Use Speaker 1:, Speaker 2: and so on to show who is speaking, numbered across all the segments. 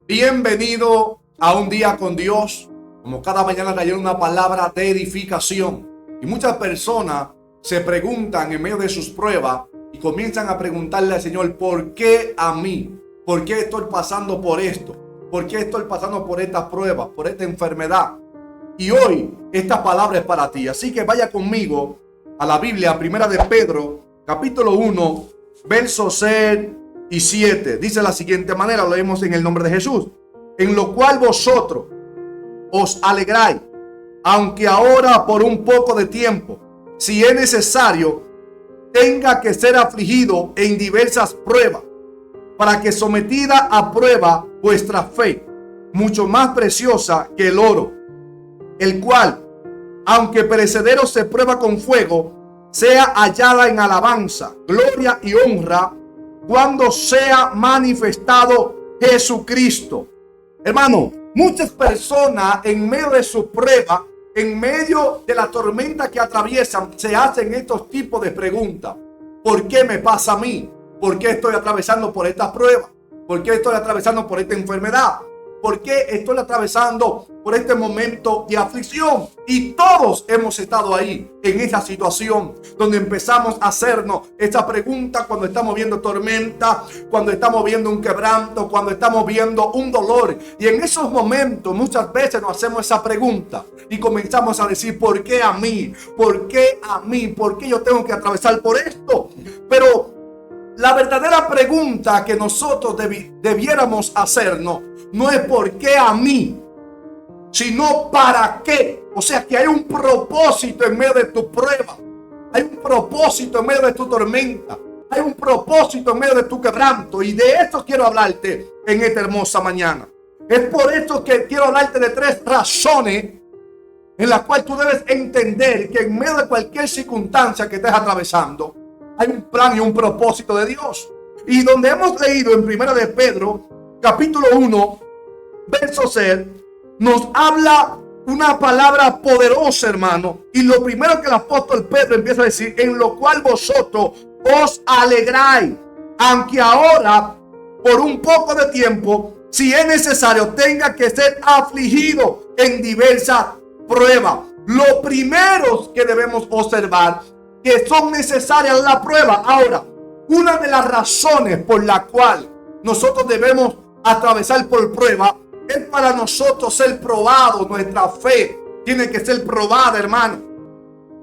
Speaker 1: Bienvenido a un día con Dios. Como cada mañana trayendo una palabra de edificación. Y muchas personas se preguntan en medio de sus pruebas y comienzan a preguntarle al Señor: ¿por qué a mí? ¿Por qué estoy pasando por esto? ¿Por qué estoy pasando por esta prueba, por esta enfermedad? Y hoy esta palabra es para ti. Así que vaya conmigo a la Biblia, primera de Pedro, capítulo 1, versos 6 y 7. Dice de la siguiente manera, lo leemos en el nombre de Jesús: en lo cual vosotros os alegráis, aunque ahora por un poco de tiempo, si es necesario, tenga que ser afligido en diversas pruebas, para que sometida a prueba vuestra fe, mucho más preciosa que el oro, el cual, aunque perecedero se prueba con fuego, sea hallada en alabanza, gloria y honra cuando sea manifestado Jesucristo. Hermano, muchas personas en medio de su prueba, en medio de la tormenta que atraviesan, se hacen estos tipos de preguntas. ¿Por qué me pasa a mí? ¿Por qué estoy atravesando por esta prueba? ¿Por qué estoy atravesando por esta enfermedad? ¿Por qué estoy atravesando por este momento de aflicción? Y todos hemos estado ahí, en esa situación, donde empezamos a hacernos esa pregunta cuando estamos viendo tormenta, cuando estamos viendo un quebranto, cuando estamos viendo un dolor. Y en esos momentos muchas veces nos hacemos esa pregunta y comenzamos a decir: ¿por qué a mí? ¿Por qué a mí? ¿Por qué yo tengo que atravesar por esto? Pero la verdadera pregunta que nosotros debiéramos hacernos no es ¿por qué a mí?, sino ¿para qué? O sea, que hay un propósito en medio de tu prueba. Hay un propósito en medio de tu tormenta. Hay un propósito en medio de tu quebranto. Y de esto quiero hablarte en esta hermosa mañana. Es por esto que quiero hablarte de 3 razones en las cuales tú debes entender que en medio de cualquier circunstancia que estés atravesando, hay un plan y un propósito de Dios. Y donde hemos leído en primera de Pedro, capítulo 1, verso 6, nos habla una palabra poderosa, hermano. Y lo primero que el apóstol Pedro empieza a decir: en lo cual vosotros os alegráis, aunque ahora por un poco de tiempo, si es necesario, tenga que ser afligido en diversas pruebas. Lo primero que debemos observar, que son necesarias las pruebas. Ahora, una de las razones por la cual nosotros debemos atravesar por prueba es para nosotros ser probados. Nuestra fe tiene que ser probada, hermano.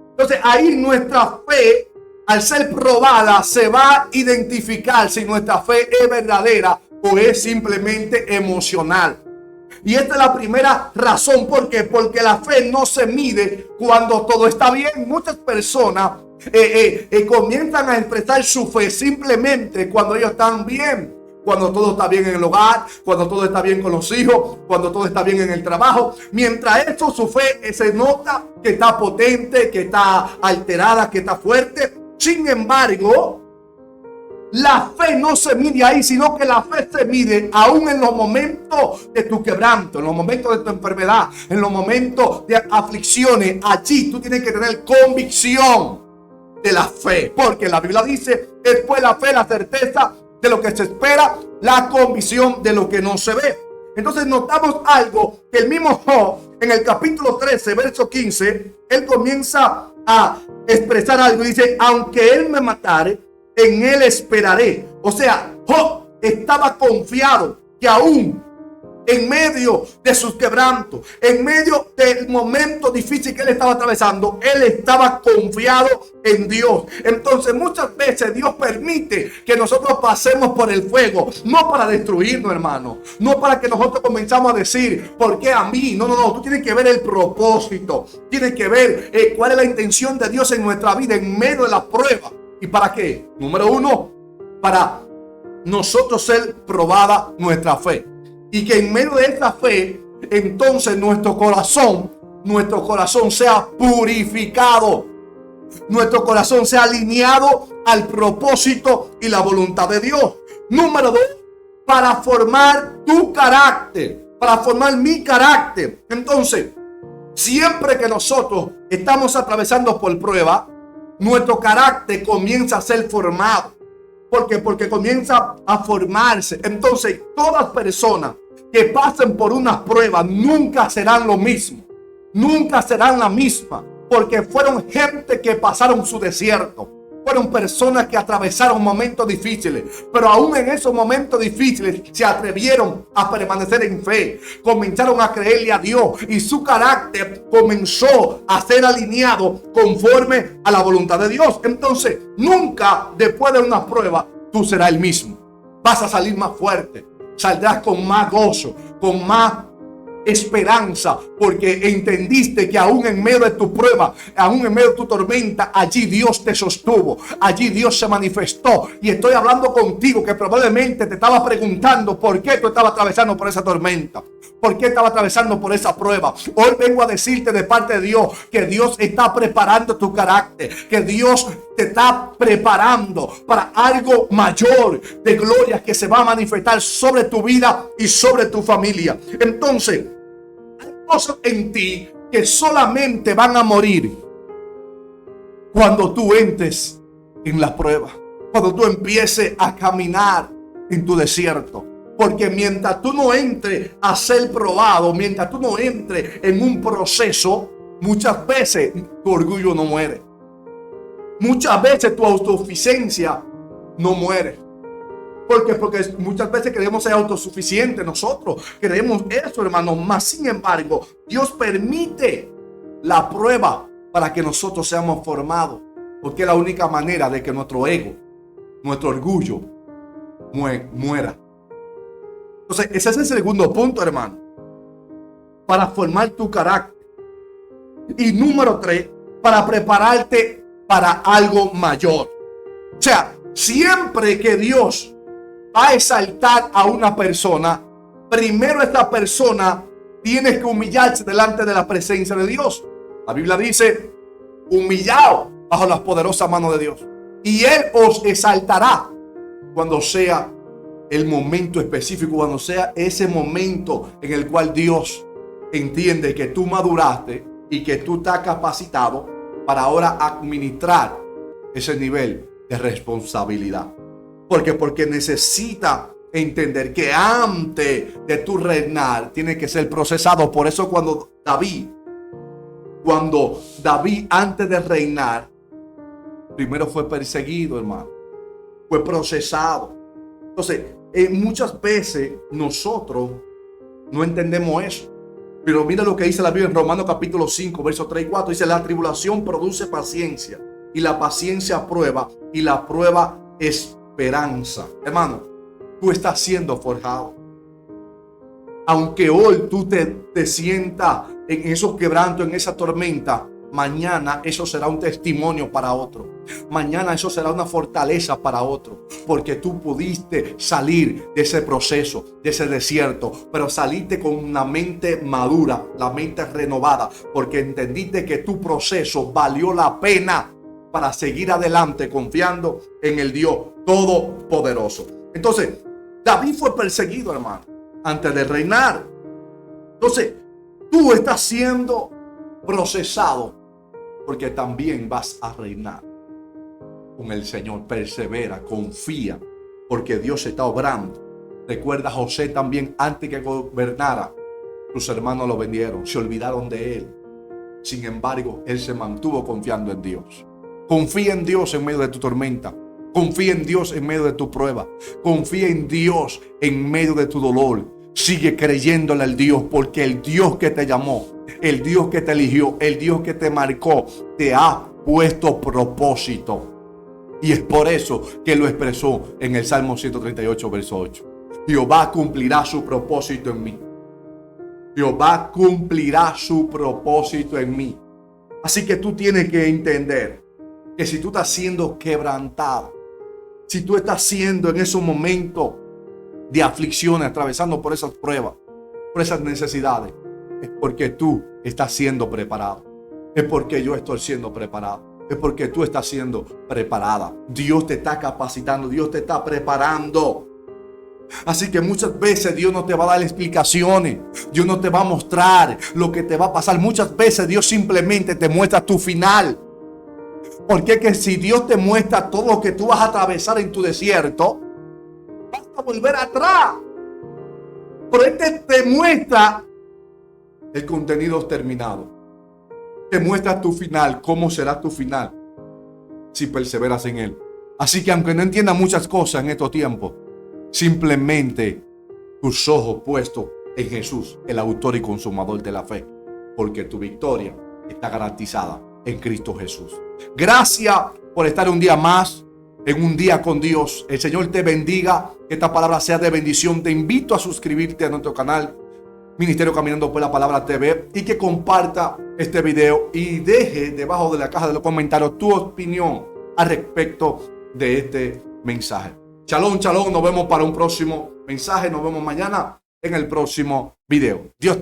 Speaker 1: Entonces ahí nuestra fe, al ser probada, se va a identificar si nuestra fe es verdadera o es simplemente emocional. Y esta es la primera razón. ¿Por qué? Porque la fe no se mide cuando todo está bien. Muchas personas comienzan a expresar su fe simplemente cuando ellos están bien. Cuando todo está bien en el hogar, cuando todo está bien con los hijos, cuando todo está bien en el trabajo. Mientras eso, su fe se nota que está potente, que está alterada, que está fuerte. Sin embargo, la fe no se mide ahí, sino que la fe se mide aún en los momentos de tu quebranto, en los momentos de tu enfermedad, en los momentos de aflicciones. Allí tú tienes que tener convicción de la fe, porque la Biblia dice: después la fe, la certeza de lo que se espera, la convicción de lo que no se ve. Entonces notamos algo, que el mismo Job, en el capítulo 13, verso 15, él comienza a expresar algo y dice: aunque él me matare, en él esperaré. O sea, Job estaba confiado que aún en medio de sus quebrantos, en medio del momento difícil que él estaba atravesando, él estaba confiado en Dios. Entonces muchas veces Dios permite que nosotros pasemos por el fuego, no para destruirnos, hermano, no para que nosotros comenzamos a decir: ¿por qué a mí? No, tú tienes que ver el propósito, tienes que ver cuál es la intención de Dios en nuestra vida en medio de la prueba. ¿Y para qué? Número 1, para nosotros ser probada nuestra fe. Y que en medio de esta fe, entonces nuestro corazón sea purificado. Nuestro corazón sea alineado al propósito y la voluntad de Dios. Número 2, para formar tu carácter, para formar mi carácter. Entonces, siempre que nosotros estamos atravesando por prueba, nuestro carácter comienza a ser formado. ¿Por qué? Porque comienza a formarse. Entonces, todas personas que pasen por unas pruebas nunca serán lo mismo. Nunca serán la misma. Porque fueron gente que pasaron su desierto. Fueron personas que atravesaron momentos difíciles, pero aún en esos momentos difíciles se atrevieron a permanecer en fe. Comenzaron a creerle a Dios y su carácter comenzó a ser alineado conforme a la voluntad de Dios. Entonces, nunca después de una prueba tú serás el mismo. Vas a salir más fuerte, saldrás con más gozo, con más esperanza, porque entendiste que aún en medio de tu prueba, aún en medio de tu tormenta, allí Dios te sostuvo, allí Dios se manifestó. Y estoy hablando contigo que probablemente te estaba preguntando por qué tú estabas atravesando por esa tormenta, por qué estabas atravesando por esa prueba. Hoy vengo a decirte de parte de Dios que Dios está preparando tu carácter, que Dios te está preparando para algo mayor de gloria que se va a manifestar sobre tu vida y sobre tu familia. Entonces, hay cosas en ti que solamente van a morir cuando tú entres en la prueba, cuando tú empieces a caminar en tu desierto. Porque mientras tú no entres a ser probado, mientras tú no entres en un proceso, muchas veces tu orgullo no muere. Muchas veces tu autosuficiencia no muere. Porque muchas veces queremos ser autosuficientes nosotros. Queremos eso, hermano. Mas sin embargo, Dios permite la prueba para que nosotros seamos formados. Porque es la única manera de que nuestro ego, nuestro orgullo muera. Entonces, ese es el segundo punto, hermano. Para formar tu carácter. Y número 3, para prepararte para algo mayor. O sea, siempre que Dios va a exaltar a una persona, primero esta persona tiene que humillarse delante de la presencia de Dios. La Biblia dice, humillado bajo las poderosas manos de Dios. Y Él os exaltará cuando sea el momento específico, cuando sea ese momento en el cual Dios entiende que tú maduraste y que tú estás capacitado para ahora administrar ese nivel de responsabilidad. Porque necesita entender que antes de tu reinar tiene que ser procesado. Por eso cuando David antes de reinar, primero fue perseguido, hermano. Fue procesado. Entonces, muchas veces nosotros no entendemos eso. Pero mira lo que dice la Biblia en Romanos capítulo 5, versos 3 y 4. Dice, la tribulación produce paciencia, y la paciencia prueba, y la prueba esperanza. Hermano, tú estás siendo forjado. Aunque hoy tú te sientas en esos quebrantos, en esa tormenta, mañana eso será un testimonio para otro. Mañana eso será una fortaleza para otro. Porque tú pudiste salir de ese proceso, de ese desierto. Pero saliste con una mente madura, la mente renovada. Porque entendiste que tu proceso valió la pena para seguir adelante confiando en el Dios Todopoderoso. Entonces, David fue perseguido, hermano, antes de reinar. Entonces, tú estás siendo procesado porque también vas a reinar con el Señor. Persevera, confía, porque Dios está obrando. Recuerda, José también, antes que gobernara, sus hermanos lo vendieron, se olvidaron de él. Sin embargo, él se mantuvo confiando en Dios. Confía en Dios en medio de tu tormenta. Confía en Dios en medio de tu prueba. Confía en Dios en medio de tu dolor. Sigue creyéndole al Dios, porque el Dios que te llamó, el Dios que te eligió, el Dios que te marcó, te ha puesto propósito. Y es por eso que lo expresó en el Salmo 138, verso 8. Jehová cumplirá su propósito en mí. Jehová cumplirá su propósito en mí. Así que tú tienes que entender que si tú estás siendo quebrantado, si tú estás siendo en esos momentos de aflicciones, atravesando por esas pruebas, por esas necesidades, es porque tú estás siendo preparado. Es porque yo estoy siendo preparado. Es porque tú estás siendo preparada. Dios te está capacitando. Dios te está preparando. Así que muchas veces Dios no te va a dar explicaciones. Dios no te va a mostrar lo que te va a pasar. Muchas veces Dios simplemente te muestra tu final. Porque que si Dios te muestra todo lo que tú vas a atravesar en tu desierto, vas a volver atrás. Pero este te muestra el contenido terminado. Te muestra tu final, cómo será tu final si perseveras en él. Así que aunque no entiendas muchas cosas en estos tiempos, simplemente tus ojos puestos en Jesús, el autor y consumador de la fe, porque tu victoria está garantizada en Cristo Jesús. Gracias por estar un día más en Un Día con Dios. El Señor te bendiga, que esta palabra sea de bendición. Te invito a suscribirte a nuestro canal Ministerio Caminando por la Palabra TV y que comparta este video y deje debajo de la caja de los comentarios tu opinión al respecto de este mensaje. Shalom, shalom. Nos vemos para un próximo mensaje. Nos vemos mañana en el próximo video. Dios te